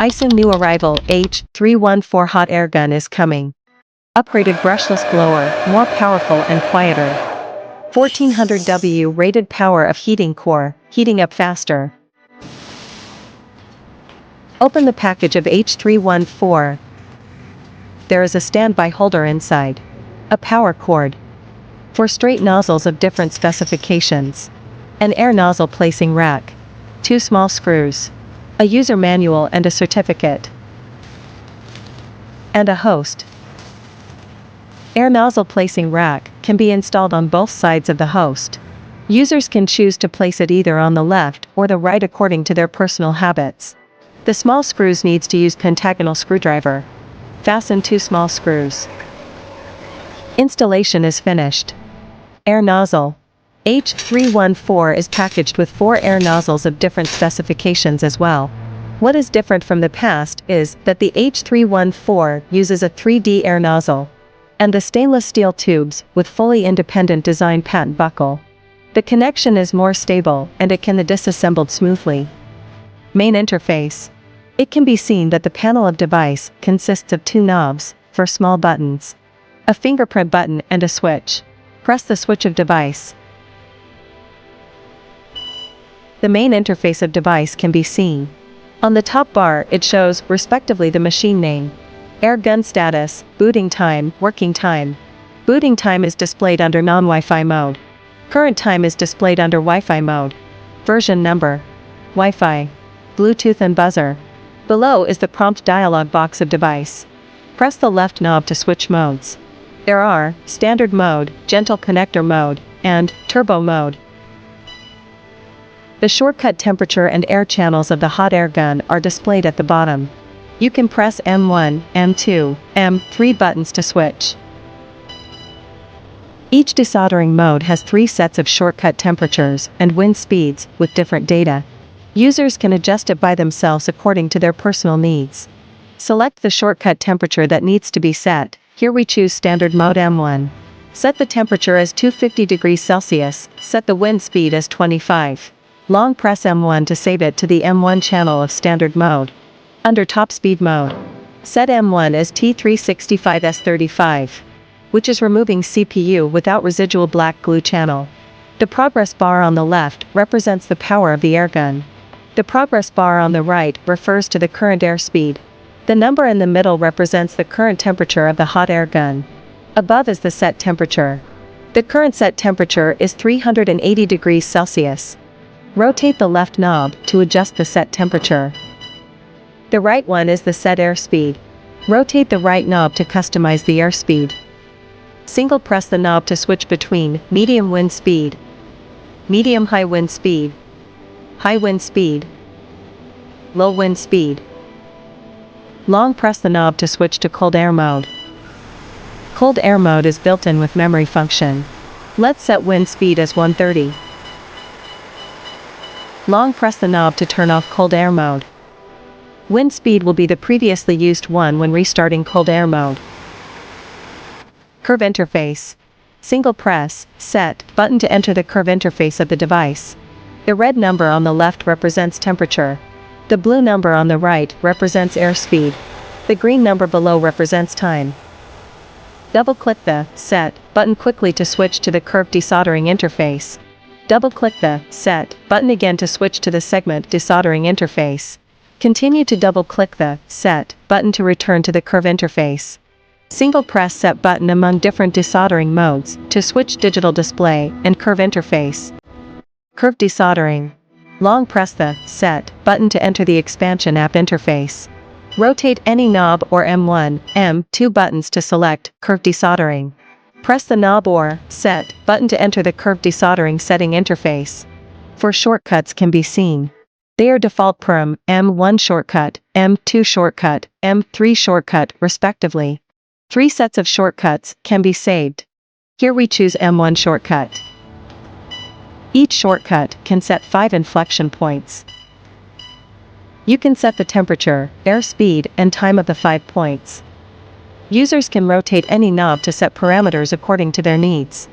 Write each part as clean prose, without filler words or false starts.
Aixun new arrival H314 hot air gun is coming. Upgraded brushless blower, more powerful and quieter. 1400W rated power of heating core, heating up faster. Open the package of H314. There is a standby holder inside. A power cord. 4 straight nozzles of different specifications. An air nozzle placing rack. 2 small screws. A user manual and a certificate. And a host. Air nozzle placing rack can be installed on both sides of the host. Users can choose to place it either on the left or the right according to their personal habits. The small screws needs to use pentagonal screwdriver. Fasten 2 small screws. Installation is finished. Air nozzle. H314 is packaged with 4 air nozzles of different specifications as well. What is different from the past is that the H314 uses a 3D air nozzle and the stainless steel tubes with fully independent design patent buckle. The connection is more stable and it can be disassembled smoothly. Main interface. It can be seen that the panel of device consists of 2 knobs for small buttons, a fingerprint button and a switch. Press the switch of device. The main interface of device can be seen. On the top bar it shows, respectively, the machine name, air gun status, booting time, working time. Booting time is displayed under non-Wi-Fi mode. Current time is displayed under Wi-Fi mode. Version number. Wi-Fi. Bluetooth and buzzer. Below is the prompt dialog box of device. Press the left knob to switch modes. There are standard mode, gentle connector mode, and turbo mode. The shortcut temperature and air channels of the hot air gun are displayed at the bottom. You can press M1, M2, M3 buttons to switch. Each desoldering mode has 3 sets of shortcut temperatures and wind speeds with different data. Users can adjust it by themselves according to their personal needs. Select the shortcut temperature that needs to be set. Here we choose standard mode M1. Set the temperature as 250 degrees Celsius, set the wind speed as 25. Long press M1 to save it to the M1 channel of standard mode. Under top speed mode, set M1 as T365S35, which is removing CPU without residual black glue channel. The progress bar on the left represents the power of the air gun. The progress bar on the right refers to the current airspeed. The number in the middle represents the current temperature of the hot air gun. Above is the set temperature. The current set temperature is 380 degrees Celsius. Rotate the left knob to adjust the set temperature. The right one is the set airspeed. Rotate the right knob to customize the airspeed. Single press the knob to switch between medium wind speed, medium high wind speed, high wind speed, low wind speed. Long press the knob to switch to cold air mode. Cold air mode is built in with memory function. Let's set wind speed as 130. Long press the knob to turn off cold air mode. Wind speed will be the previously used one when restarting cold air mode. Curve interface. Single press, set, button to enter the curve interface of the device. The red number on the left represents temperature. The blue number on the right represents airspeed. The green number below represents time. Double-click the Set button quickly to switch to the curved desoldering interface. Double-click the Set button again to switch to the segment desoldering interface. Continue to double-click the Set button to return to the curve interface. Single press Set button among different desoldering modes to switch digital display and curve interface. Curve desoldering. Long press the Set button to enter the expansion app interface. Rotate any knob or M1, M2 buttons to select curve desoldering. Press the knob or Set button to enter the curve desoldering setting interface. 4 shortcuts can be seen. They are default perm, M1 shortcut, M2 shortcut, M3 shortcut, respectively. 3 sets of shortcuts can be saved. Here we choose M1 shortcut. Each shortcut can set 5 inflection points. You can set the temperature, airspeed, and time of the 5 points. Users can rotate any knob to set parameters according to their needs.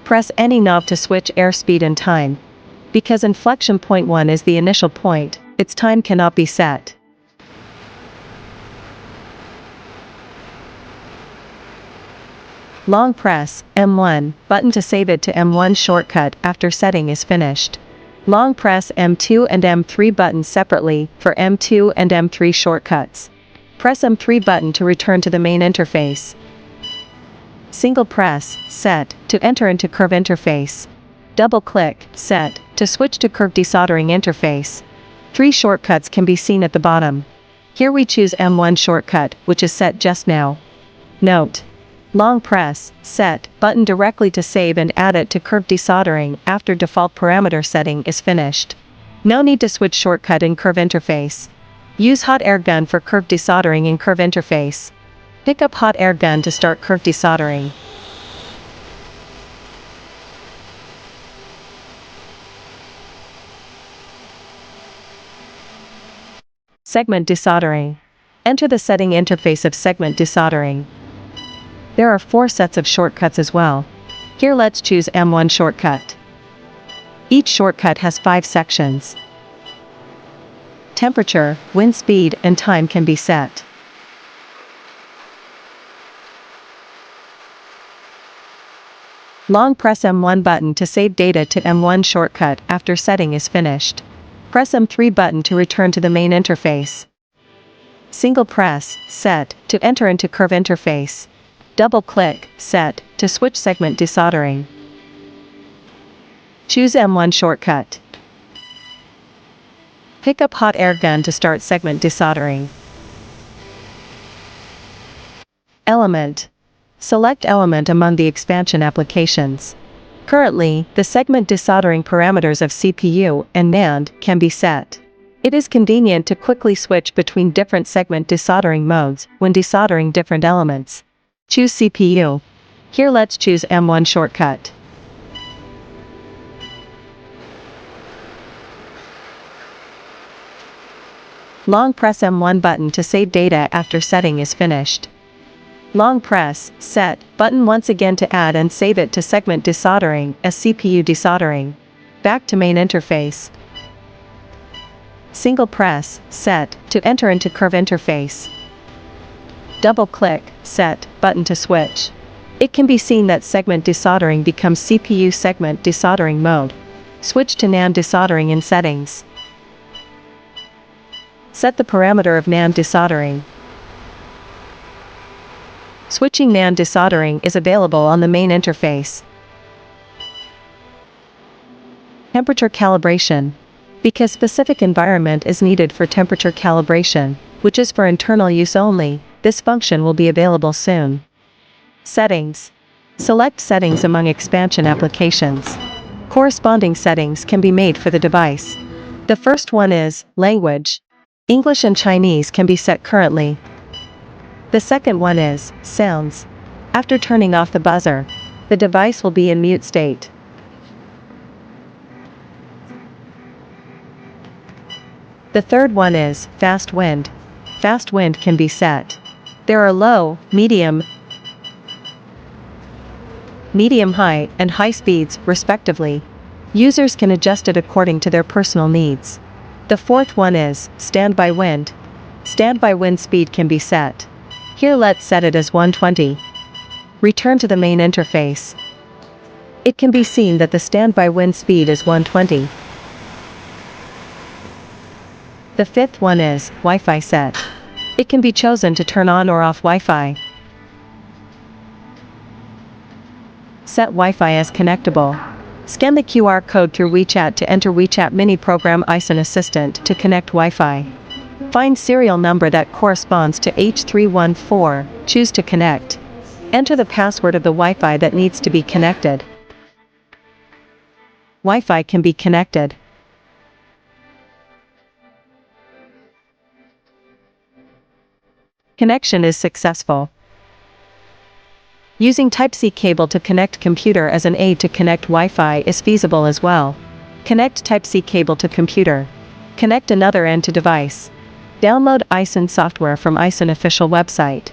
Press any knob to switch airspeed and time. Because inflection point 1 is the initial point, its time cannot be set. Long press M1 button to save it to M1 shortcut after setting is finished. Long press M2 and M3 buttons separately for M2 and M3 shortcuts. Press M3 button to return to the main interface. Single press Set to enter into curve interface. Double click Set to switch to curve desoldering interface. 3 shortcuts can be seen at the bottom. Here we choose M1 shortcut, which is set just now. Note: long press Set button directly to save and add it to curve desoldering after default parameter setting is finished. No need to switch shortcut in curve interface. Use hot air gun for curve desoldering in curve interface. Pick up hot air gun to start curve desoldering. Segment desoldering. Enter the setting interface of segment desoldering. There are 4 sets of shortcuts as well. Here let's choose M1 shortcut. Each shortcut has 5 sections. Temperature, wind speed, and time can be set. Long press M1 button to save data to M1 shortcut after setting is finished. Press M3 button to return to the main interface. Single press Set to enter into curve interface. Double click Set to switch segment desoldering. Choose M1 shortcut. Pick up hot air gun to start segment desoldering. Element. Select element among the expansion applications. Currently, the segment desoldering parameters of CPU and NAND can be set. It is convenient to quickly switch between different segment desoldering modes when desoldering different elements. Choose CPU. Here let's choose M1 shortcut. Long press M1 button to save data after setting is finished. Long press Set button once again to add and save it to segment desoldering as CPU desoldering. Back to main interface. Single press Set to enter into curve interface. Double click Set button to switch. It can be seen that segment desoldering becomes CPU segment desoldering mode. Switch to NAND desoldering in settings. Set the parameter of NAND desoldering. Switching NAND desoldering is available on the main interface. Temperature calibration. Because specific environment is needed for temperature calibration, which is for internal use only, this function will be available soon. Settings. Select settings among expansion applications. Corresponding settings can be made for the device. The first one is language. English and Chinese can be set currently. The second one is sounds. After turning off the buzzer, the device will be in mute state. The third one is fast wind. Fast wind can be set. There are low, medium, high, and high speeds, respectively. Users can adjust it according to their personal needs. The fourth one is standby wind. Standby wind speed can be set. Here let's set it as 120. Return to the main interface. It can be seen that the standby wind speed is 120. The fifth one is Wi-Fi set. It can be chosen to turn on or off Wi-Fi. Set Wi-Fi as connectable. Scan the QR code through WeChat to enter WeChat mini program Aixun Assistant to connect Wi-Fi. Find serial number that corresponds to H314, choose to connect. Enter the password of the Wi-Fi that needs to be connected. Wi-Fi can be connected. Connection is successful. Using Type-C cable to connect computer as an aid to connect Wi-Fi is feasible as well. Connect Type-C cable to computer. Connect another end to device. Download Aixun software from Aixun official website.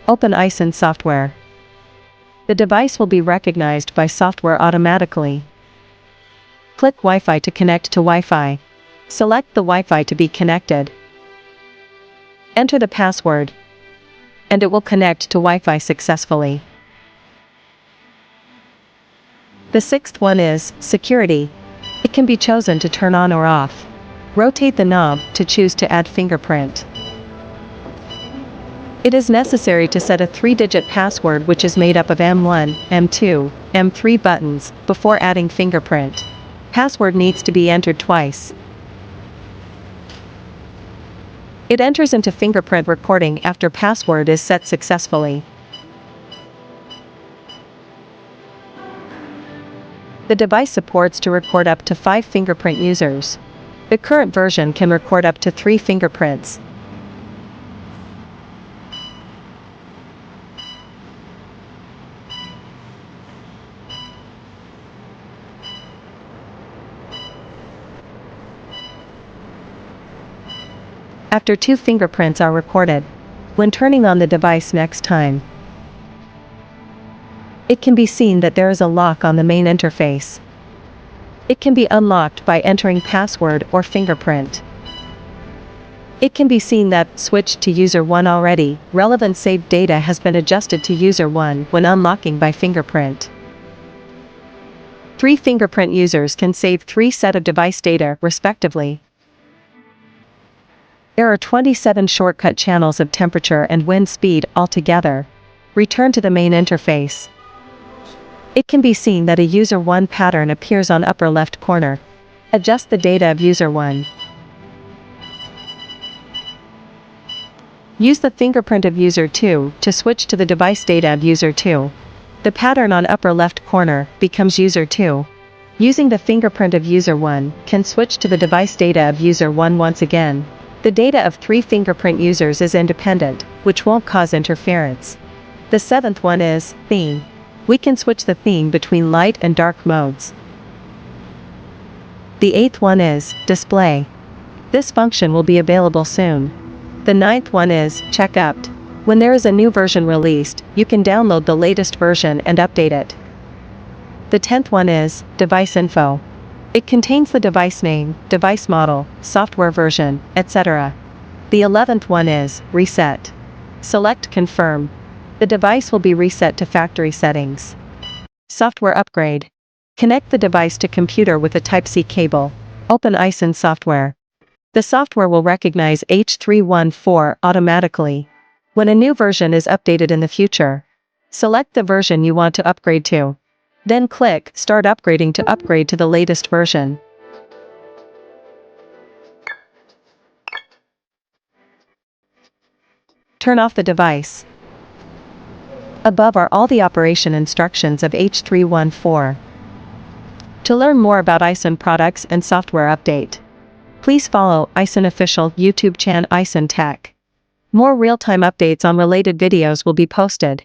Open Aixun software. The device will be recognized by software automatically. Click Wi-Fi to connect to Wi-Fi. Select the Wi-Fi to be connected. Enter the password, and it will connect to Wi-Fi successfully. The sixth one is security. It can be chosen to turn on or off. Rotate the knob to choose to add fingerprint. It is necessary to set a 3-digit password which is made up of M1, M2, M3 buttons before adding fingerprint. Password needs to be entered twice. It enters into fingerprint recording after password is set successfully. The device supports to record up to 5 fingerprint users. The current version can record up to 3 fingerprints. After 2 fingerprints are recorded, when turning on the device next time, it can be seen that there is a lock on the main interface. It can be unlocked by entering password or fingerprint. It can be seen that, switched to user 1 already, relevant saved data has been adjusted to user 1 when unlocking by fingerprint. 3 fingerprint users can save 3 set of device data, respectively. There are 27 shortcut channels of temperature and wind speed altogether. Return to the main interface. It can be seen that a user 1 pattern appears on upper left corner. Adjust the data of user 1. Use the fingerprint of user 2 to switch to the device data of user 2. The pattern on upper left corner becomes user 2. Using the fingerprint of user 1 can switch to the device data of user 1 once again. The data of 3 fingerprint users is independent, which won't cause interference. The 7th one is theme. We can switch the theme between light and dark modes. The 8th one is display. This function will be available soon. The 9th one is checkout. When there is a new version released, you can download the latest version and update it. The 10th one is device info. It contains the device name, device model, software version, etc. The 11th one is reset. Select confirm. The device will be reset to factory settings. Software upgrade. Connect the device to computer with a Type-C cable. Open Aixun software. The software will recognize H314 automatically. When a new version is updated in the future, select the version you want to upgrade to. Then click Start Upgrading to upgrade to the latest version. Turn off the device. Above are all the operation instructions of H314. To learn more about Aixun products and software update, please follow Aixun official YouTube channel Aixun Tech. More real-time updates on related videos will be posted.